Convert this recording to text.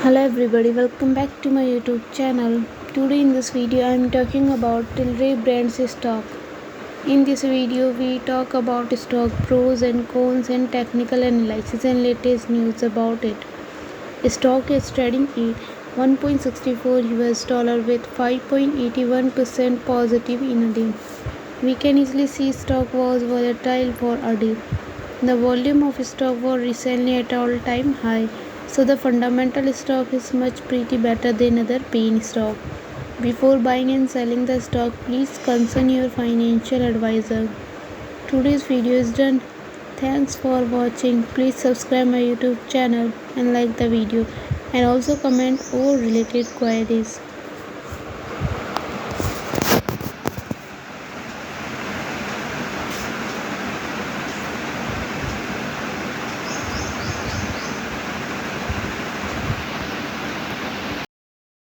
Hello everybody, welcome back to my YouTube channel. Today in this video I am talking about Tilray Brands stock. In this video we talk about stock pros and cons and technical analysis and latest news about it. Stock is trading at 1.64 US dollar with 5.81% positive in a day. We can easily see stock was volatile for a day. The volume of stock was recently at all-time high, so the fundamental stock is much pretty better than other penny stock. Before buying and selling the stock, please consult your financial advisor. Today's video is done. Thanks for watching. Please subscribe my YouTube channel and like the video and also comment all related queries.